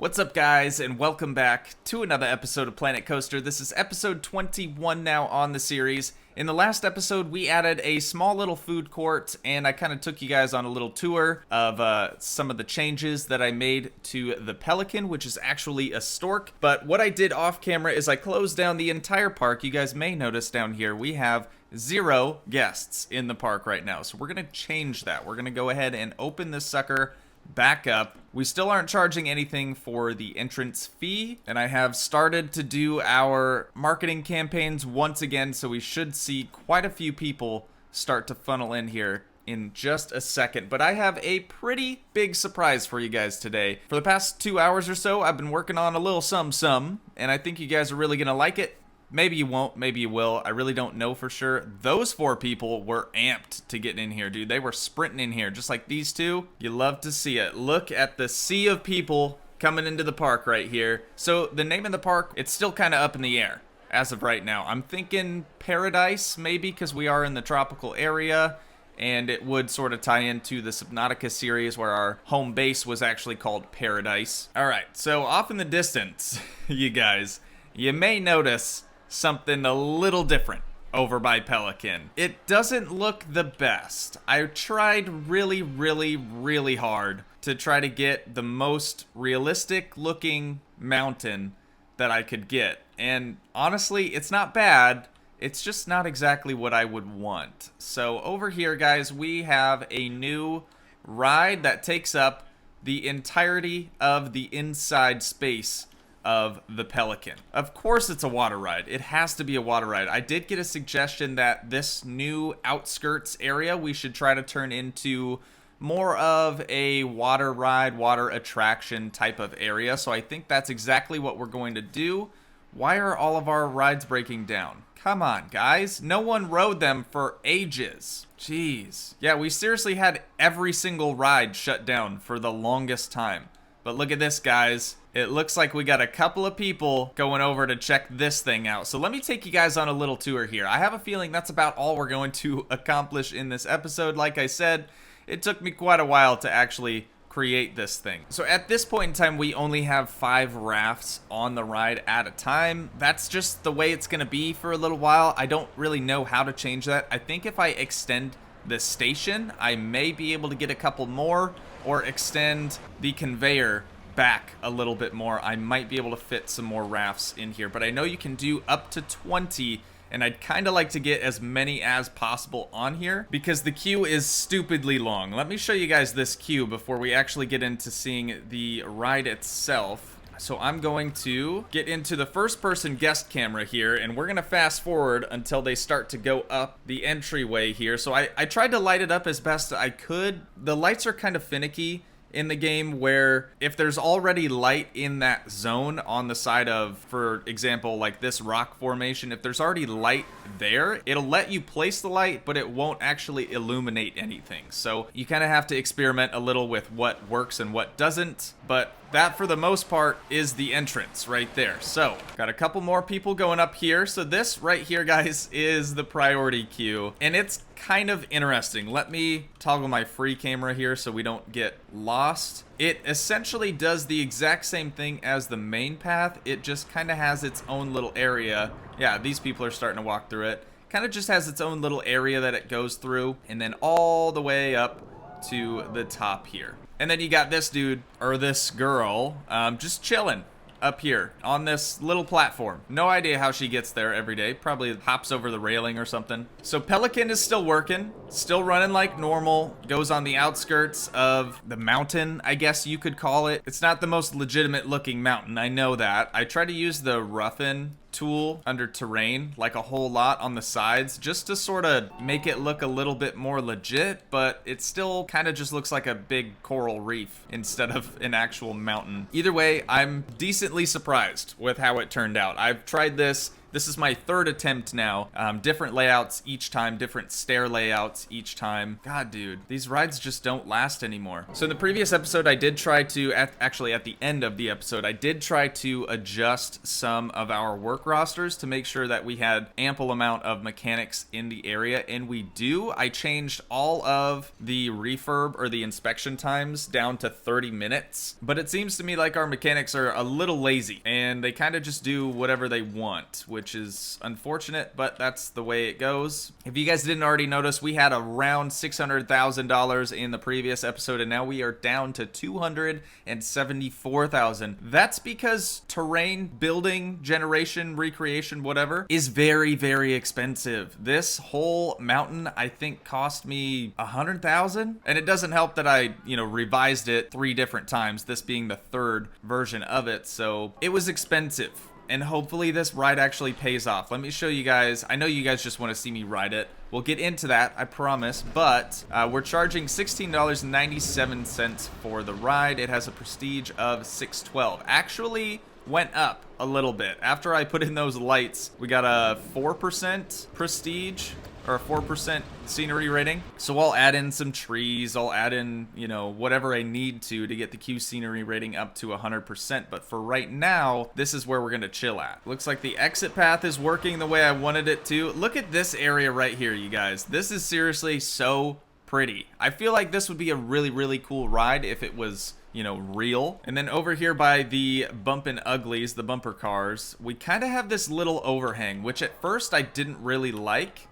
What's up, guys, and welcome back to another episode of Planet Coaster. This is episode 21 now on the series. In the last episode, we added a small little food court, and I kind of took you guys on a little tour of some of the changes that I made to the Pelican, which is actually a stork. But what I did off camera is I closed down the entire park. You guys may notice down here we have 0 guests in the park right now. So we're going to change that. We're going to go ahead and open this sucker back up. We still aren't charging anything for the entrance fee, and I have started to do our marketing campaigns once again, so we should see quite a few people start to funnel in here in just a second. But I have a pretty big surprise for you guys today. For the past 2 hours or so, I've been working on a little some, and I think you guys are really gonna like it. Maybe you won't, maybe you will. I really don't know for sure. Those 4 people were amped to get in here, dude. They were sprinting in here, just like these two. You love to see it. Look at the sea of people coming into the park right here. So the name of the park, it's still kind of up in the air as of right now. I'm thinking Paradise, maybe, because we are in the tropical area, and it would sort of tie into the Subnautica series where our home base was actually called Paradise. All right, so off in the distance, you guys, you may notice something a little different over by Pelican. It doesn't look the best. I tried really hard to try to get the most realistic looking mountain that I could get. And honestly, it's not bad. It's just not exactly what I would want. So over here, guys, we have a new ride that takes up the entirety of the inside space of the Pelican. Of course it's a water ride. It has to be a water ride. I did get a suggestion that this new outskirts area we should try to turn into more of a water ride, water attraction type of area. So I think that's exactly what we're going to do. Why are all of our rides breaking down? Come on, guys. No one rode them for ages. Jeez. Yeah, we seriously had every single ride shut down for the longest time. But look at this, guys. It looks like we got a couple of people going over to check this thing out. So let me take you guys on a little tour here. I have a feeling that's about all we're going to accomplish in this episode. Like I said, it took me quite a while to actually create this thing. So at this point in time, we only have 5 rafts on the ride at a time. That's just the way it's going to be for a little while. I don't really know how to change that. I think if I extend the station, I may be able to get a couple more, or extend the conveyor back a little bit more. I might be able to fit some more rafts in here, but I know you can do up to 20, and I'd kind of like to get as many as possible on here because the queue is stupidly long. Let me show you guys this queue before we actually get into seeing the ride itself. So I'm going to get into the first person guest camera here, and we're gonna fast forward until they start to go up the entryway here. So I tried to light it up as best I could. The lights are kind of finicky in the game, where if there's already light in that zone on the side of, for example, like this rock formation, if there's already light there, it'll let you place the light, but it won't actually illuminate anything. So you kind of have to experiment a little with what works and what doesn't, but that for the most part is the entrance right there. So got a couple more people going up here. So this right here, guys, is the priority queue, and it's kind of interesting. Let me toggle my free camera here so we don't get lost. It essentially does the exact same thing as the main path. It just kind of has its own little area. Yeah, these people are starting to walk through it. Kind of just has its own little area that it goes through, and then all the way up to the top here. And then you got this dude, or this girl, just chilling up here on this little platform. No idea how she gets there every day. Probably hops over the railing or something. So Pelican is still working, still running like normal. Goes on the outskirts of the mountain, I guess you could call it. It's not the most legitimate looking mountain, I know that. I try to use the roughen tool under terrain like a whole lot on the sides just to sort of make it look a little bit more legit, but it still kind of just looks like a big coral reef instead of an actual mountain. Either way, I'm decently surprised with how it turned out. I've tried this This is my third attempt now. Different layouts each time, different stair layouts each time. God, dude, these rides just don't last anymore. So in the previous episode, I did try to, actually at the end of the episode, I did try to adjust some of our work rosters to make sure that we had ample amount of mechanics in the area, and we do. I changed all of the refurb or the inspection times down to 30 minutes, but it seems to me like our mechanics are a little lazy and they kind of just do whatever they want, which is unfortunate, but that's the way it goes. If you guys didn't already notice, we had around $600,000 in the previous episode, and now we are down to $274,000. That's because terrain, building, generation, recreation, whatever, is very, very expensive. This whole mountain, I think, cost me $100,000, and it doesn't help that I, revised it 3 different times, this being the 3rd version of it, so it was expensive. And hopefully this ride actually pays off. Let me show you guys. I know you guys just want to see me ride it. We'll get into that, I promise. But we're charging $16.97 for the ride. It has a prestige of 612. Actually went up a little bit. After I put in those lights, we got a 4% prestige, or a 4% scenery rating. So I'll add in some trees, I'll add in, whatever I need to get the Q scenery rating up to 100%. But for right now, this is where we're gonna chill at. Looks like the exit path is working the way I wanted it to. Look at this area right here, you guys. This is seriously so pretty. I feel like this would be a really, really cool ride if it was real. And then over here by the Bumpin' Uglies, the bumper cars, we kind of have this little overhang, which at first I didn't really like,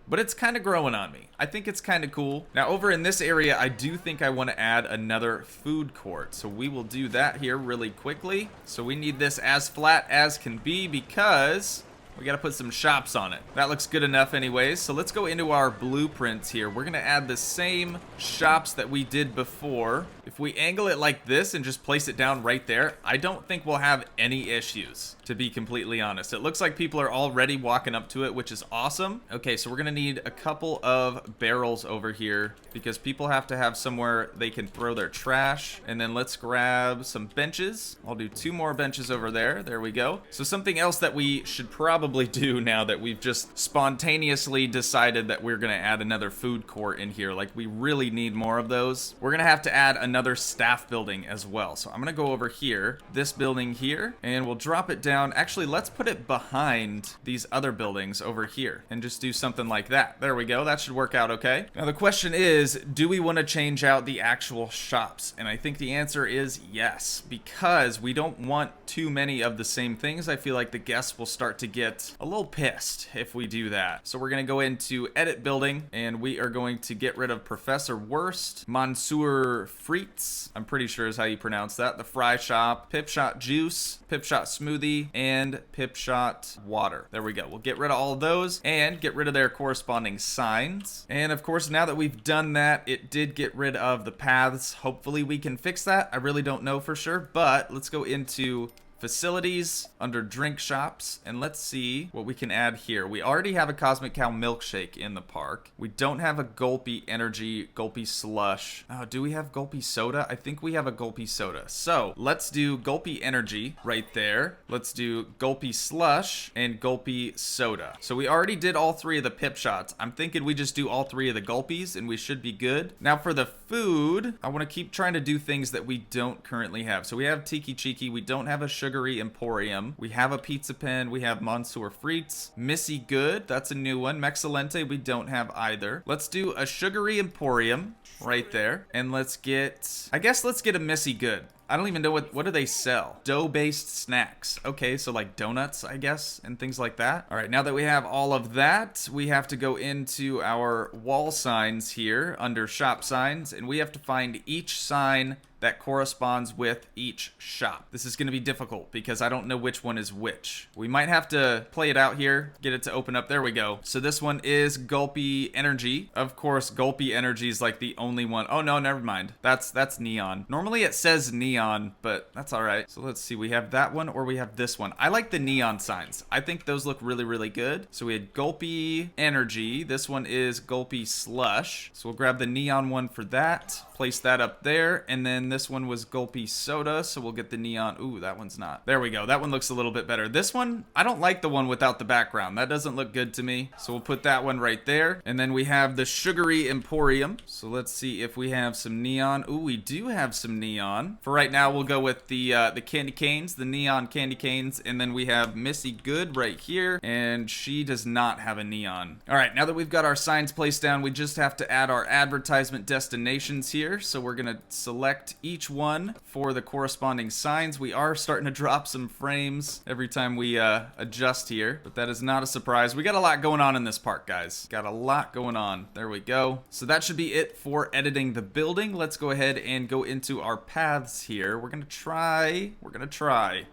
but it's kind of growing on me. I think it's kind of cool. Now over in this area, I do think I want to add another food court. So we will do that here really quickly. So we need this as flat as can be because we got to put some shops on it. That looks good enough anyways. So let's go into our blueprints here. We're going to add the same shops that we did before. If we angle it like this and just place it down right there, I don't think we'll have any issues, to be completely honest. It looks like people are already walking up to it, which is awesome. Okay, so we're going to need a couple of barrels over here because people have to have somewhere they can throw their trash. And then let's grab some benches. I'll do 2 more benches over there. There we go. So something else that we should probably do now that we've just spontaneously decided that we're going to add another food court in here, like we really need more of those. We're going to have to add another staff building as well. So I'm going to go over here, this building here, and we'll drop it down. Actually, let's put it behind these other buildings over here and just do something like that. There we go. That should work out okay. Now the question is, do we want to change out the actual shops? And I think the answer is yes, because we don't want too many of the same things. I feel like the guests will start to get a little pissed if we do that. So we're going to go into edit building and we are going to get rid of Professor Worst, Monsieur Frites, I'm pretty sure is how you pronounce that, the fry shop, Pipshot Juice, Pipshot Smoothie, and Pipshot Water. There we go. We'll get rid of all of those and get rid of their corresponding signs. And of course, now that we've done that, it did get rid of the paths. Hopefully we can fix that. I really don't know for sure, but let's go into facilities under drink shops and let's see what we can add here. We already have a Cosmic Cow milkshake in the park. We don't have a Gulpy Energy, Gulpy Slush. Oh, do we have Gulpy Soda? I think we have a Gulpy Soda. So let's do Gulpy Energy right there. Let's do Gulpy Slush and Gulpy Soda. So we already did all 3 of the pip shots. I'm thinking we just do all 3 of the Gulpies and we should be good. Now for the food, I want to keep trying to do things that we don't currently have. So we have Tiki Cheeky. We don't have a Sugary Emporium. We have a Pizza Pen. We have Monsieur Frites. Missy Good, that's a new one. Mexcellente, we don't have either. Let's do a Sugary Emporium right there. And let's get, I guess let's get a Missy Good. I don't even know what do they sell? Dough-based snacks. Okay, so like donuts, I guess, and things like that. All right, now that we have all of that, we have to go into our wall signs here under shop signs, and we have to find each sign that corresponds with each shop. This is going to be difficult because I don't know which one is which. We might have to play it out here, get it to open up. There we go. So this one is Gulpy Energy. Of course, Gulpy Energy is like the only one. Oh no, never mind. That's neon. Normally it says neon, but that's all right. So let's see. We have that one or we have this one. I like the neon signs. I think those look really, really good. So we had Gulpy Energy. This one is Gulpy Slush. So we'll grab the neon one for that. Place that up there. And then this one was Gulpy Soda, so we'll get the neon. Ooh, that one's not. There we go. That one looks a little bit better. This one, I don't like the one without the background. That doesn't look good to me. So we'll put that one right there. And then we have the Sugary Emporium. So let's see if we have some neon. Ooh, we do have some neon. For right now, we'll go with the candy canes, the neon candy canes. And then we have Missy Good right here. And she does not have a neon. All right, now that we've got our signs placed down, we just have to add our advertisement destinations here. So we're gonna select each one for the corresponding signs. We are starting to drop some frames every time we adjust here, but that is not a surprise. We got a lot going on in this park, guys. Got a lot going on. There we go. So that should be it for editing the building. Let's go ahead and go into our paths here. We're gonna try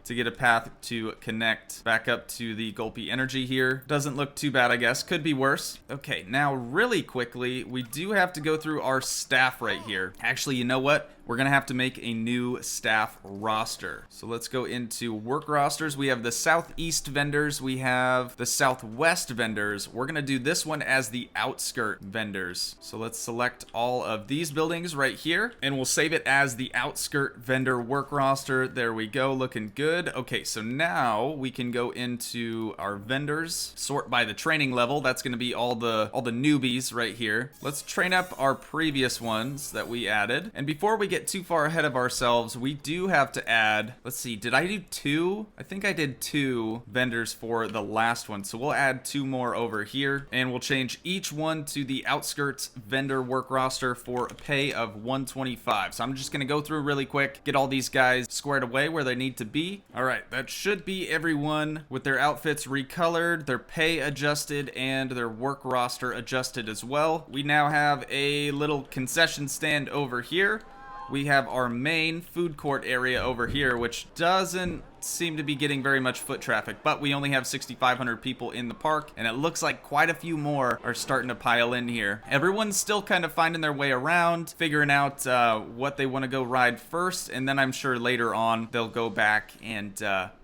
to get a path to connect back up to the Gulpy Energy here. Doesn't look too bad, I guess. Could be worse. Okay, now really quickly, we do have to go through our staff right here. Actually, you know what? We're gonna have to make a new staff roster. So let's go into work rosters. We have the southeast vendors. We have the southwest vendors. We're gonna do this one as the outskirt vendors. So let's select all of these buildings right here, and we'll save it as the outskirt vendor work roster. There we go, looking good. Okay, so now we can go into our vendors, sort by the training level. That's gonna be all the newbies right here. Let's train up our previous ones that we added. And before we get too far ahead of ourselves, we do have to add, let's see, did I do 2? I think I did 2 vendors for the last one, so we'll add 2 more over here, and we'll change each one to the outskirts vendor work roster for a pay of 125. So I'm just gonna go through really quick, get all these guys squared away where they need to be. All right, that should be everyone with their outfits recolored, their pay adjusted, and their work roster adjusted as well. We now have a little concession stand over here. We have our main food court area over here, which doesn't seem to be getting very much foot traffic, but we only have 6,500 people in the park, and it looks like quite a few more are starting to pile in here. Everyone's still kind of finding their way around, figuring out what they want to go ride first, and then I'm sure later on they'll go back and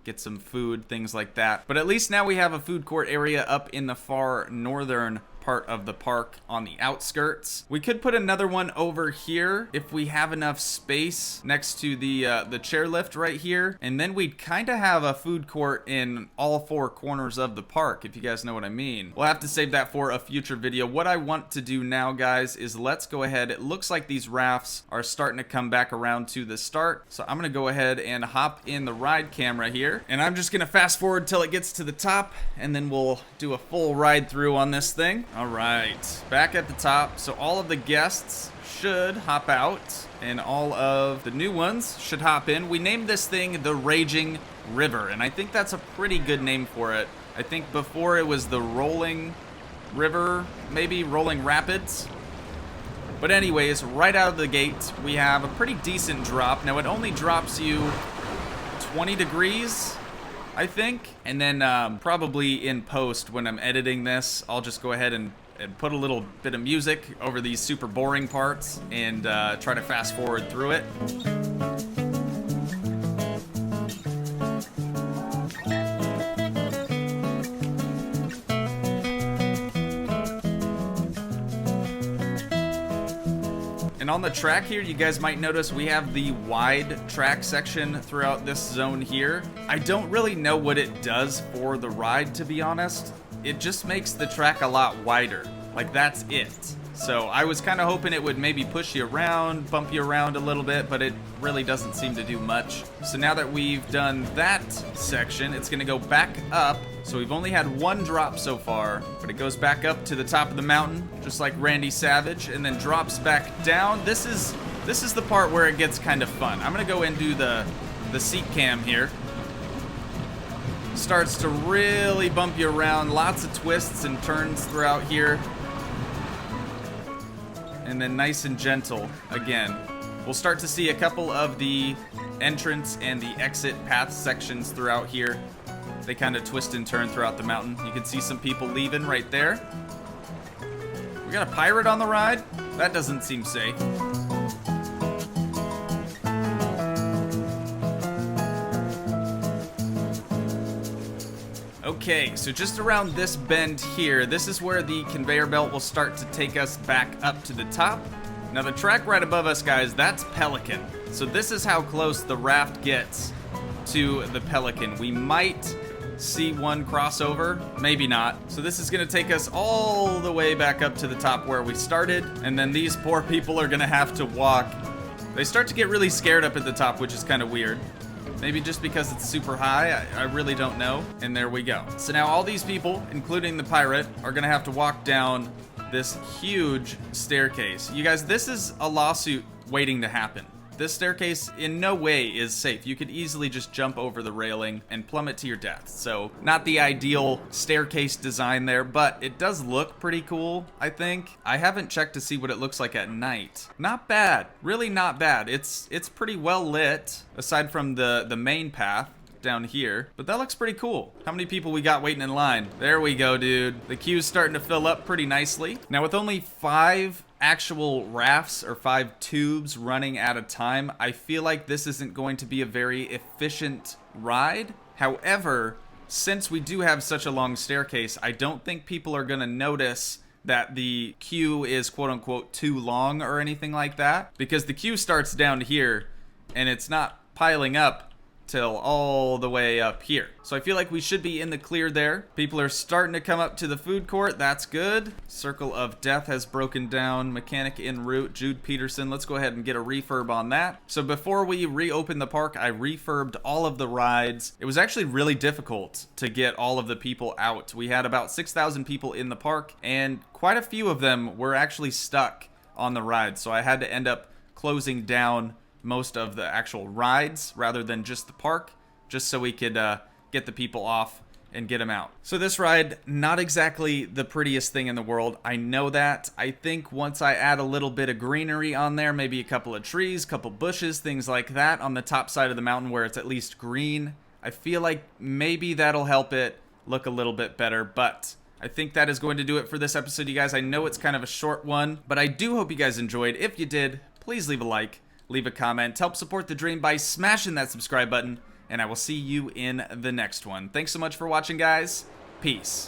get some food, things like that. But at least now we have a food court area up in the far northern part of the park on the outskirts. We could put another one over here if we have enough space next to the chairlift right here, and then we'd kind of have a food court in all 4 corners of the park, if you guys know what I mean. We'll have to save that for a future video. What I want to do now, guys, is let's go ahead. It looks like these rafts are starting to come back around to the start, so I'm gonna go ahead and hop in the ride camera here, and I'm just gonna fast forward till it gets to the top, and then we'll do a full ride through on this thing. All right, back at the top. So all of the guests should hop out, and all of the new ones should hop in. We named this thing the Raging River, and I think that's a pretty good name for it. I think before it was the Rolling River, maybe Rolling Rapids. But anyways, right out of the gate, we have a pretty decent drop. Now, it only drops you 20 degrees, I think. And then probably in post, when I'm editing this, I'll just go ahead and put a little bit of music over these super boring parts and try to fast forward through it. And on the track here, you guys might notice we have the wide track section throughout this zone here. I don't really know what it does for the ride, to be honest. It just makes the track a lot wider. Like, that's it. So I was kind of hoping it would maybe push you around, bump you around a little bit, but it really doesn't seem to do much. So now that we've done that section, it's going to go back up. So we've only had 1 drop so far, but it goes back up to the top of the mountain, just like Randy Savage, and then drops back down. This is the part where it gets kind of fun. I'm going to go and do the seat cam here. Starts to really bump you around, lots of twists and turns throughout here. And then nice and gentle again. We'll start to see a couple of the entrance and the exit path sections throughout here. They kind of twist and turn throughout the mountain. You can see some people leaving right there. We got a pirate on the ride? That doesn't seem safe. Okay, so just around this bend here, this is where the conveyor belt will start to take us back up to the top. Now the track right above us, guys, that's Pelican. So this is how close the raft gets to the pelican. We might see one crossover, maybe not. So this is gonna take us all the way back up to the top where we started, and then these poor people are gonna have to walk. They start to get really scared up at the top, which is kind of weird. Maybe just because it's super high, I really don't know. And there we go. So now all these people, including the pirate, are gonna have to walk down this huge staircase. You guys, this is a lawsuit waiting to happen. This staircase in no way is safe. You could easily just jump over the railing and plummet to your death. So not the ideal staircase design there, but it does look pretty cool, I think. I haven't checked to see what it looks like at night. Not bad, really not bad. It's pretty well lit, aside from the main path down here, but that looks pretty cool. How many people we got waiting in line? There we go, dude. The queue's starting to fill up pretty nicely. Now with only 5 actual rafts or 5 tubes running at a time, I feel like this isn't going to be a very efficient ride. However, since we do have such a long staircase, I don't think people are gonna notice that the queue is quote unquote too long or anything like that, because the queue starts down here and it's not piling up till all the way up here. So I feel like we should be in the clear there. People are starting to come up to the food court. That's good. Circle of Death has broken down. Mechanic en route, Jude Peterson. Let's go ahead and get a refurb on that. So before we reopen the park, I refurbed all of the rides. It was actually really difficult to get all of the people out. We had about 6,000 people in the park, and quite a few of them were actually stuck on the ride. So I had to end up closing down most of the actual rides rather than just the park, just so we could get the people off and get them out. So this ride, not exactly the prettiest thing in the world. I know that. I think once I add a little bit of greenery on there, maybe a couple of trees, couple bushes, things like that on the top side of the mountain where it's at least green, I feel like maybe that'll help it look a little bit better. But I think that is going to do it for this episode, you guys. I know it's kind of a short one, but I do hope you guys enjoyed. If you did, please leave a like. Leave a comment, help support the dream by smashing that subscribe button, and I will see you in the next one. Thanks so much for watching, guys. Peace.